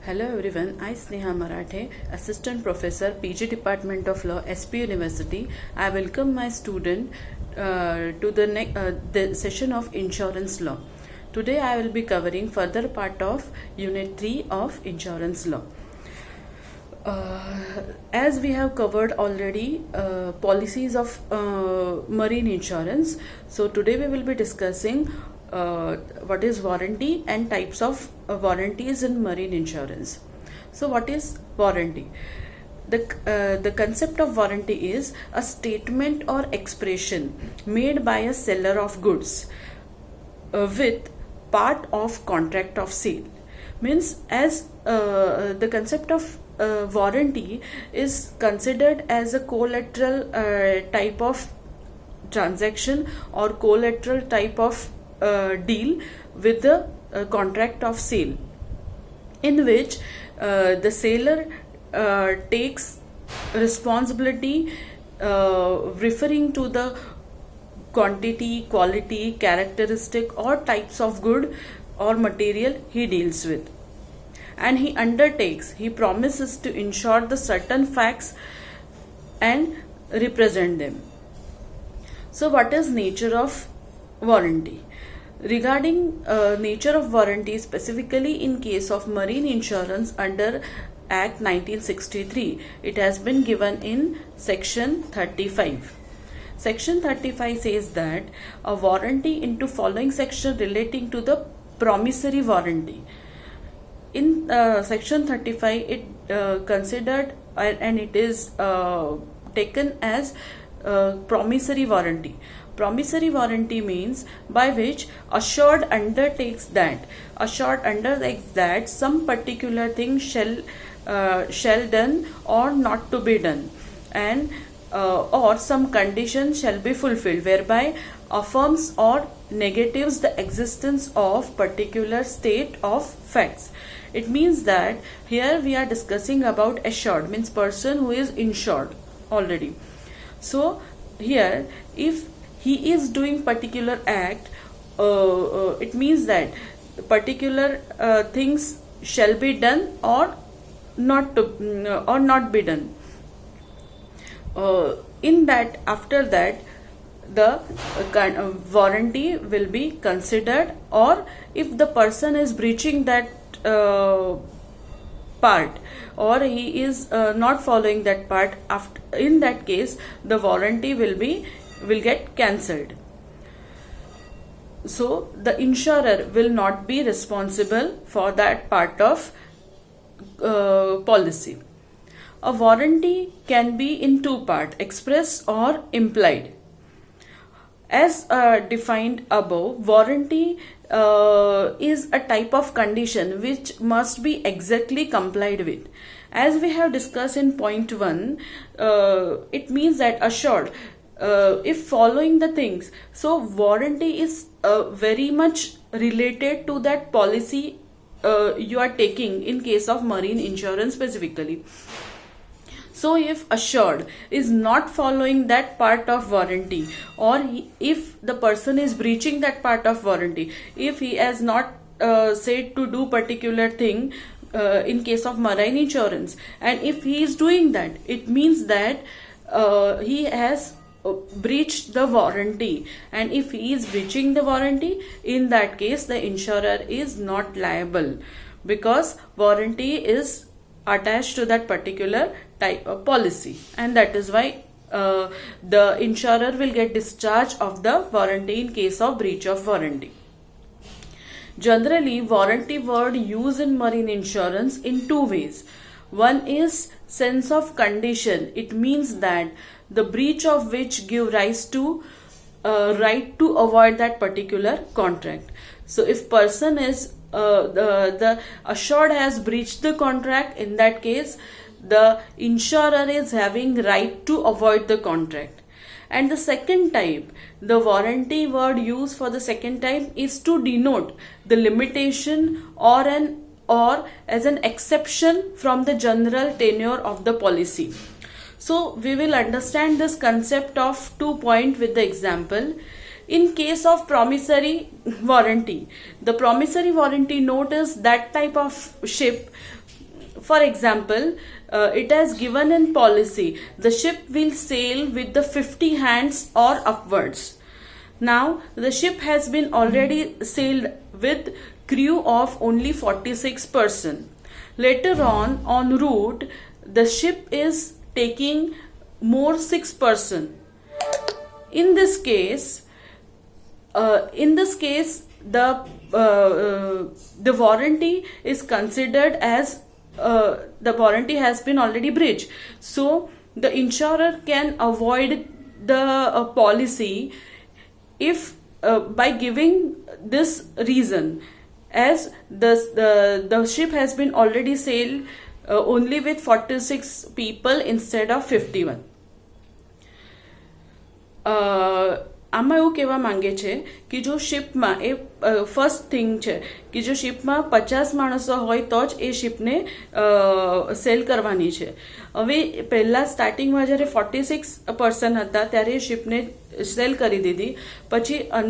Hello everyone, I Sneha Marathe, Assistant Professor, PG Department of Law, SP University. I welcome my student to the session of Insurance Law. Today I will be covering further part of Unit 3 of Insurance Law. As we have covered already policies of marine insurance, so today we will be discussing what is warranty and types of warranties in marine insurance. So what is warranty? The concept of warranty is a statement or expression made by a seller of goods with part of contract of sale. Means as the concept of warranty is considered as a collateral type of transaction or collateral type of deal with the contract of sale, in which the seller takes responsibility referring to the quantity, quality, characteristic or types of good or material he deals with, and he promises to ensure the certain facts and represent them. So what is nature of warranty? Regarding nature of warranty, specifically in case of marine insurance under Act 1963, it has been given in section 35. Section 35 says that a warranty into following section relating to the promissory warranty. In section 35, it considered and it is taken as promissory warranty. Promissory warranty means by which assured undertakes that some particular thing shall done or not to be done, and or some condition shall be fulfilled, whereby affirms or negatives the existence of particular state of facts. It means that here we are discussing about assured, means person who is insured already. So here if he is doing particular act, it means that particular things shall be done or not be done. In that, after that, the warranty will be considered, or if the person is breaching that part, or he is not following that part, in that case the warranty will get cancelled. So the insurer will not be responsible for that part of policy. A warranty can be in two parts, express or implied. As defined above, warranty is a type of condition which must be exactly complied with. As we have discussed in point 1, it means that assured, if following the things. So warranty is very much related to that policy you are taking in case of marine insurance specifically. So if assured is not following that part of warranty, or if the person is breaching that part of warranty, if he has not said to do particular thing in case of marine insurance, and if he is doing that, it means that he has breached the warranty, and if he is breaching the warranty, in that case the insurer is not liable, because warranty is attached to that particular type of policy, and that is why the insurer will get discharge of the warranty in case of breach of warranty. Generally, warranty word used in marine insurance in two ways. One is sense of condition. It means that the breach of which give rise to right to avoid that particular contract. So if person is the assured has breached the contract, in that case the insurer is having right to avoid the contract. And the second type, the warranty word used for the second type is to denote the limitation or as an exception from the general tenure of the policy. So we will understand this concept of 2 points with the example. In case of promissory warranty, the promissory warranty note is that type of ship for example, it has given in policy the ship will sail with the 50 hands or upwards. Now the ship has been already sailed with crew of only 46 person. Later on route, the ship is taking more 6 person. In this case, the warranty is considered as the warranty has been already breached. So the insurer can avoid the policy if by giving this reason, as the ship has been already sailed only with 46 people instead of 51. આમાં એવું કહેવા માંગે છે કે જો શિપમાં એ first thing છે કે જો શિપમાં 50 માણસો હોય તો જ એ શિપને સેલ કરવાની છે. હવે પહેલાં સ્ટાર્ટિંગમાં જ્યારે 46 પર્સન હતા ત્યારે શિપને સેલ કરી દીધી, પછી ઓન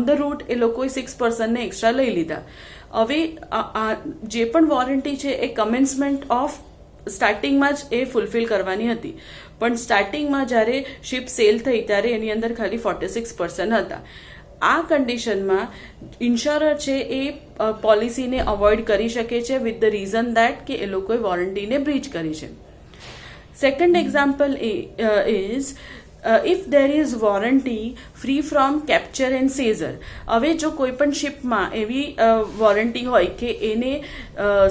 ધ રૂટ એ લોકોએ 6 પર્સનને એક્સ્ટ્રા લઈ લીધા. હવે જે પણ વોરંટી છે એ કમેન્સમેન્ટ ઓફ સ્ટાર્ટિંગમાં જ એ ફૂલફિલ કરવાની હતી, પણ સ્ટાર્ટિંગમાં જ્યારે શિપ સેલ થઈ ત્યારે એની અંદર ખાલી 46 પર્સન હતા. આ કન્ડિશનમાં ઇન્શ્યોરર છે એ પોલિસીને અવોઇડ કરી શકે છે વિથ ધ રીઝન દેટ કે એ લોકોએ વોરંટીને બ્રીચ કરી છે. Second example is if there is warranty free from capture and seizure. હવે જો કોઈ પણ શિપમાં એવી વોરંટી હોય કે એને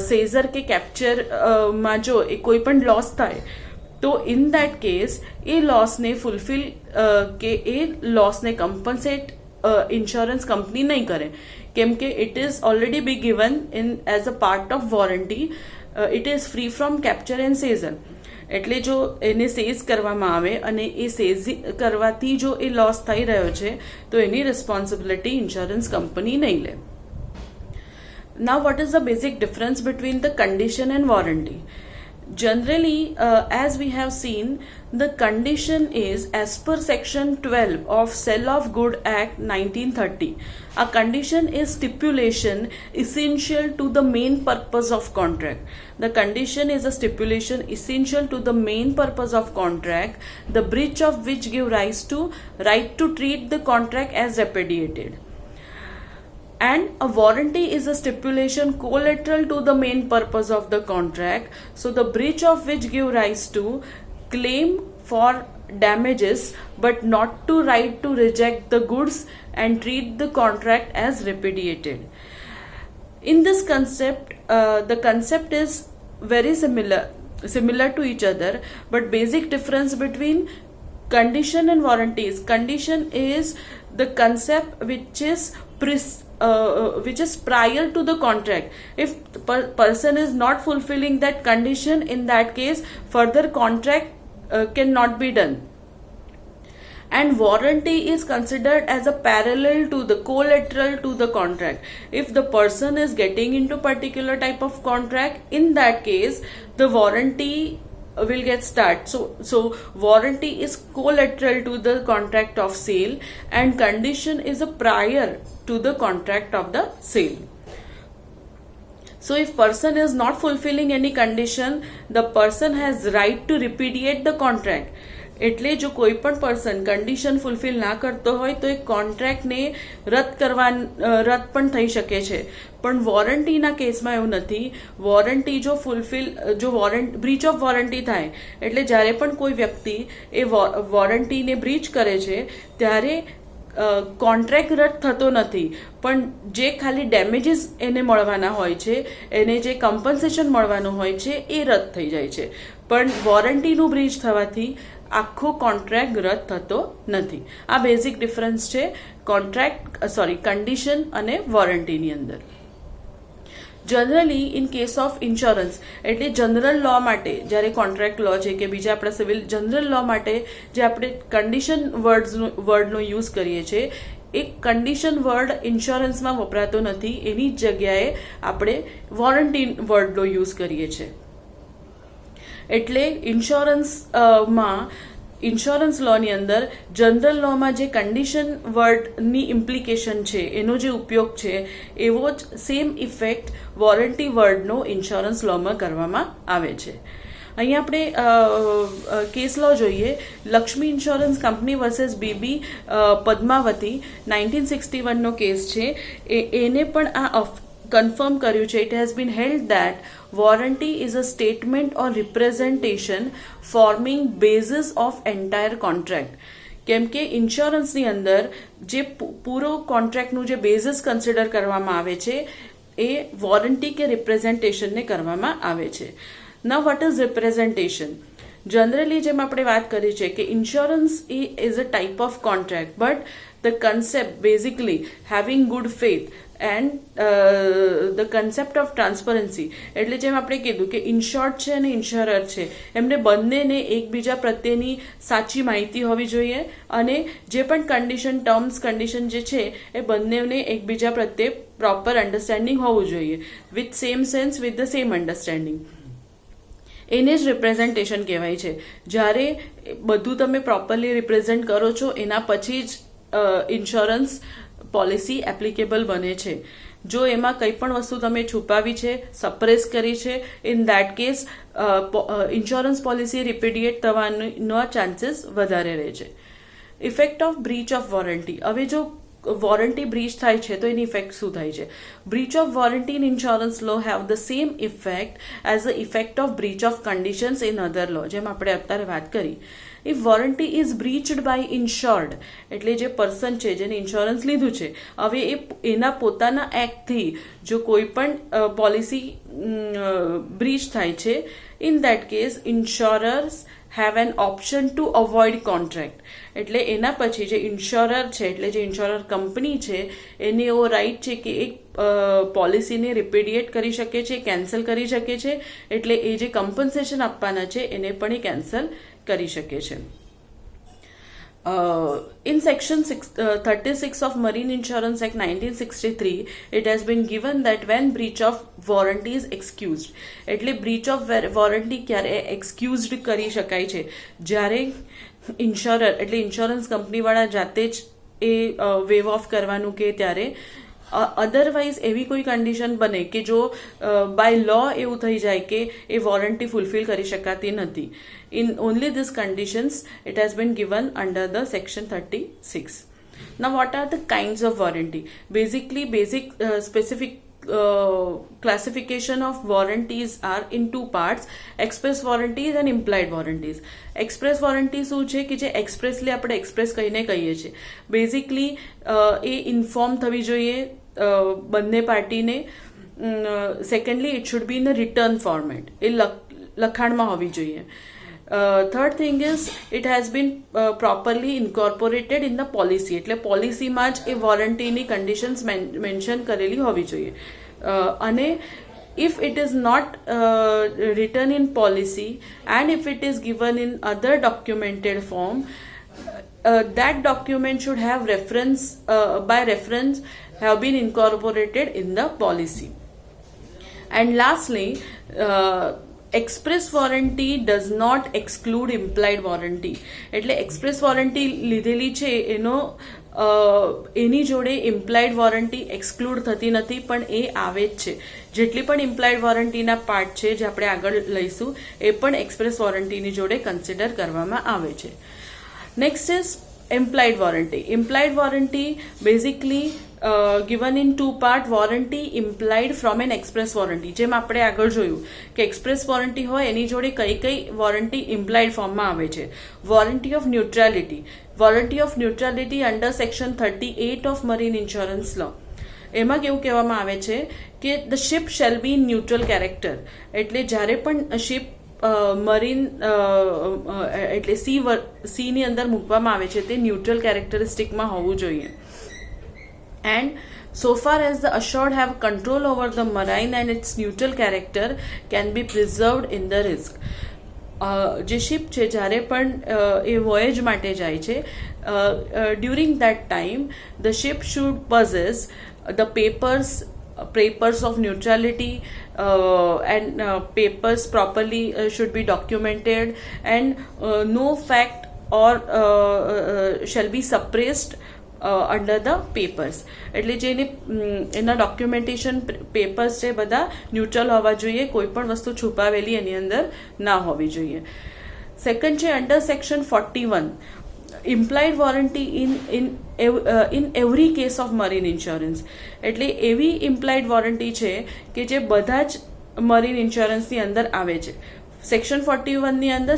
સેઝર કે કેપ્ચરમાં જો કોઈ પણ લોસ થાય તો ઇન દેટ કેસ એ લોસને ફૂલફિલ કે એ લોસને કમ્પન્સેટ ઇન્સ્યોરન્સ કંપની નહીં કરે, કેમ કે it is already be given in as a part of warranty. It is free from capture and seizure. એટલે જો એને સેઝ કરવામાં આવે અને એ સેઝ કરવાથી જો એ લોસ થઈ રહ્યો છે તો એની રિસ્પોન્સિબિલિટી ઇન્સ્યોરન્સ કંપની નહીં લે. નાઉ what is the basic difference between the condition and warranty? Generally, as we have seen, the condition is as per section 12 of Sale of Good Act 1930. A condition is stipulation essential to the main purpose of contract. The condition is a stipulation essential to the main purpose of contract, the breach of which give rise to right to treat the contract as repudiated. And a warranty is a stipulation collateral to the main purpose of the contract, so the breach of which give rise to claim for damages but not to right to reject the goods and treat the contract as repudiated. In this concept, the concept is very similar to each other, but basic difference between condition and warranties. Condition is the concept which is prior to the contract. If the person is not fulfilling that condition, in that case further contract cannot be done. And warranty is considered as a parallel to the collateral to the contract. If the person is getting into particular type of contract, in that case the warranty will get started. So warranty is collateral to the contract of sale and condition is a prior to the contract of the sale. So if person is not fulfilling any condition, the person has right to repudiate the contract. એટલે જો કોઈ પણ person condition fulfil ના કરતો હોય તો એ કોન્ટ્રાક્ટને રદ પણ થઈ શકે છે. પણ વોરંટીના કેસમાં એવું નથી. વોરંટી જો બ્રીચ ઓફ વોરંટી થાય એટલે જ્યારે પણ કોઈ વ્યક્તિ એ વોરંટીને બ્રીચ કરે છે ત્યારે કોન્ટ્રાક્ટ રદ થતો નથી, પણ જે ખાલી ડેમેજીસ એને મળવાના હોય છે, એને જે કમ્પન્સેશન મળવાનું હોય છે એ રદ થઈ જાય છે. પણ વોરંટીનું બ્રીચ થવાથી આખો કોન્ટ્રાક્ટ રદ થતો નથી. આ બેઝિક ડિફરન્સ છે કન્ડિશન અને વોરંટીની અંદર. Generally in case of insurance એટલે જનરલ લો માટે જ્યારે કોન્ટ્રાક્ટ લો છે કે બીજા આપણા સિવિલ જનરલ લો માટે જે આપણે કન્ડિશન વર્ડનો યુઝ કરીએ છીએ એ કન્ડિશન વર્ડ ઇન્સ્યોરન્સમાં વપરાતો નથી, એની જગ્યાએ આપણે વોરંટી વર્ડનો યુઝ કરીએ છીએ. એટલે ઇન્સ્યોરન્સમાં ઇન્સ્યોરન્સ લોની અંદર જનરલ લોમાં જે કન્ડિશન વર્ડની ઇમ્પ્લિકેશન છે એનો જે ઉપયોગ છે એવો જ સેમ ઇફેક્ટ વોરંટી વર્ડનો ઇન્સ્યોરન્સ લોમાં કરવામાં આવે છે. અહીંયા આપણે કેસ લો જોઈએ. Lakshmi insurance company versus Bibi Padmavati 1961નો કેસ છે. એને પણ આ કન્ફર્મ કર્યું છે. It has been held that warranty is a statement or representation forming basis of entire contract. કેમ કે ઇન્સ્યોરન્સની અંદર જે પૂરો કોન્ટ્રાક્ટનું જે બેઝિસ કન્સિડર કરવામાં આવે છે એ વોરંટી કે રિપ્રેઝન્ટેશનને કરવામાં આવે છે. Now what is representation? Generally જેમ આપણે વાત કરી છે કે insurance is a type of contract, but the concept basically having good faith and the concept of transparency, એટલે જેમ આપણે કીધું કે ઇન્શ્યોર્ડ છે અને ઇન્શ્યોરર છે એમને બંનેને એકબીજા પ્રત્યેની સાચી માહિતી હોવી જોઈએ અને જે પણ કન્ડિશન જે છે એ બંનેને એકબીજા પ્રત્યે પ્રોપર અન્ડરસ્ટેન્ડિંગ હોવું જોઈએ with same sense with the same understanding. એને જ રિપ્રેઝન્ટેશન કહેવાય છે. જ્યારે બધું તમે પ્રોપરલી રિપ્રેઝન્ટ કરો છો એના પછી જ ઇન્સ્યોરન્સ પોલિસી એપ્લિકેબલ બને છે. જો એમાં કંઈ પણ વસ્તુ તમે છુપાવી છે, સપ્રેસ કરી છે, in that case insurance policy repudiate થવાનો ચાન્સીસ વધારે રહે છે. Effect of breach of warranty. હવે જો વોરંટી બ્રીચ થાય છે તો એની ઇફેક્ટ શું થાય છે? Breach of warranty in insurance law have the same effect as the effect of breach of conditions in other law. જેમ આપણે અત્યારે વાત કરી, if warranty is breached by insured, એટલે જે પર્સન છે જેને ઇન્સ્યોરન્સ લીધું છે, હવે એના પોતાના એક્ટથી જો કોઈ પણ પોલિસી બ્રીચ થાય છે, in that case insurers have an option to avoid contract. એટલે એના પછી જે ઇન્શ્યોરર છે એટલે જે ઇન્શ્યોરર કંપની છે એને એવો રાઇટ છે કે એક પોલિસીને રિપીડિએટ કરી શકે છે, કેન્સલ કરી શકે છે. એટલે એ જે કમ્પન્સેશન આપવાના છે એને પણ એ કેન્સલ કરી શકે છે. In section 36 of Marine Insurance Act 1963, it has been given that when breach of warranty is excused, એટલે breach of warranty ક્યારે excused કરી શકાય છે? જ્યારે ઇન્શ્યોરર એટલે ઇન્સ્યોરન્સ કંપનીવાળા જાતે જ એ વેવ ઓફ કરવાનું કે ત્યારે અધરવાઇઝ એવી કોઈ કન્ડિશન બને કે જો બાય લો એવું થઈ જાય કે એ વોરંટી ફૂલફિલ કરી શકાતી નથી. In only this conditions it has bin given under the section 36. Now what are the kinds of warranty? Basically basic specific classification of warranties are in two parts: express warranties and implied warranties. express warranty શું છે કે જે એક્સપ્રેસલી આપણે express કહીને કહીએ છીએ. Basically એ inform થવી જોઈએ બંને પાર્ટીને. Secondly it should be in a written format, એ લખાણમાં હોવી જોઈએ. Third thing is it has been properly incorporated in the policy, એટલે પોલિસીમાં જ એ વોરંટીની કન્ડિશન્સ મેન્શન કરેલી હોવી જોઈએ. અને if it is not written in policy and if it is given in other documented form, that document should have reference by reference have been incorporated in the policy. And lastly, express warranty does not exclude implied warranty. એટલે express warranty લીધેલી છે એનો એની જોડે implied warranty એક્સક્લુડ થતી નથી, પણ એ આવે જ છે. જેટલી પણ ઇમ્પ્લાઇડ વોરંટીના પાર્ટ છે જે આપણે આગળ લઈશું એ પણ એક્સપ્રેસ વોરંટીની જોડે કન્સિડર કરવામાં આવે છે. Next is implied warranty. Implied warranty basically given in two part: warranty implied from an express warranty. જેમ આપણે આગળ જોયું કે એક્સપ્રેસ વોરંટી હોય એની જોડે કઈ કઈ વોરંટી ઇમ્પ્લાઇડ ફોર્મમાં આવે છે. Warranty of neutrality. Warranty of neutrality under section 38 of marine insurance law. એમાં કેવું કહેવામાં આવે છે કે the ship shall be in neutral character. એટલે જ્યારે પણ શિપ મરીન એટલે સીની અંદર મૂકવામાં આવે છે તે ન્યુટ્રલ કેરેક્ટરિસ્ટિકમાં હોવું જોઈએ. And so far as the assured have control over the marine and its neutral character can be preserved in the risk. જે શિપ છે જ્યારે પણ એ વોયેજ માટે જાય છે during that time the ship should possess the papers of neutrality and papers properly should be documented, and no fact or shall be suppressed under the papers. એટલે જે એના ડોક્યુમેન્ટેશન પેપર્સ છે બધા ન્યુટ્રલ હોવા જોઈએ, કોઈ પણ વસ્તુ છુપાવેલી એની અંદર ના હોવી જોઈએ. સેકન્ડ છે under section 41 implied warranty in every case of marine insurance. એટલે એવી ઇમ્પ્લાઇડ વોરંટી છે કે જે બધા જ મરીન ઇન્સ્યોરન્સની અંદર આવે છે. સેક્શન 41ની અંદર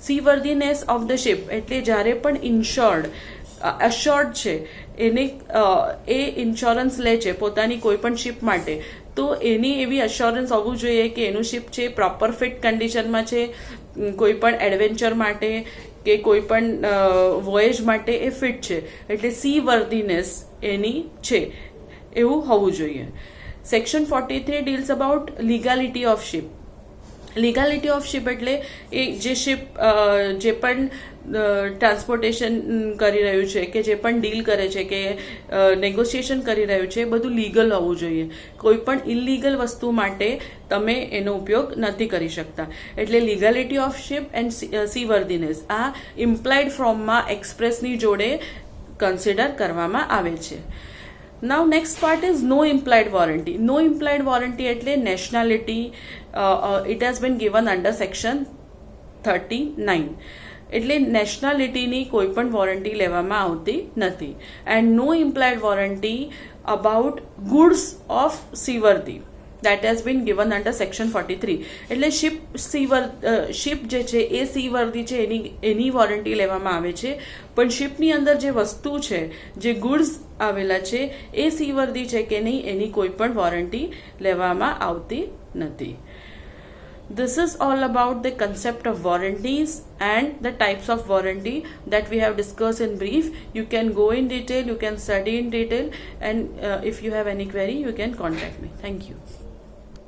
સીવર્ધીનેસ ઓફ ધ શિપ, એટલે જ્યારે પણ ઇન્શ્યોર્ડ અશ્યોર્ડ છે એને એ ઇન્સ્યોરન્સ લે છે પોતાની કોઈ પણ શિપ માટે, તો એની એવી અશ્યોરન્સ હોવું જોઈએ કે એનું શિપ છે પ્રોપર ફિટ કન્ડિશનમાં છે, કોઈ પણ એડવેન્ચર માટે કે કોઈ પણ વોયેજ માટે એ ફિટ છે, એટલે સી વર્ધીનેસ એની છે એવું હોવું જોઈએ. Section 43 deals about legality of ship. Legality of ship એટલે એ જે શિપ જે પણ ટ્રાન્સપોર્ટેશન કરી રહ્યું છે કે જે પણ ડીલ કરે છે કે નેગોશિએશન કરી રહ્યું છે, બધું લીગલ હોવું જોઈએ. કોઈ પણ ઇલીગલ વસ્તુ માટે તમે એનો ઉપયોગ નથી કરી શકતા. એટલે લીગાલિટી ઓફ શિપ એન્ડ સીવર્ધીનેસ આ ઇમ્પ્લાઇડ ફોર્મમાં એક્સપ્રેસની જોડે કન્સિડર કરવામાં આવે છે. Now next part is no implied warranty. No implied warranty એટલે nationality, it has been given under section 39. એટલે નેશનાલિટીની કોઈ પણ વોરંટી લેવામાં આવતી નથી. And no implied warranty about goods of seaworthy that has been given under section 43. એટલે ship જે છે એ સીવર્ધી છે એની વોરંટી લેવામાં આવે છે, પણ શિપની અંદર જે વસ્તુ છે, જે ગુડ્સ આવેલા છે એ સીવર્ધી છે કે નહીં એની કોઈ પણ વોરંટી લેવામાં આવતી નથી. This is all about the concept of warranties and the types of warranty that we have discussed in brief. You can go in detail, you can study in detail, and if you have any query, you can contact me. Thank you.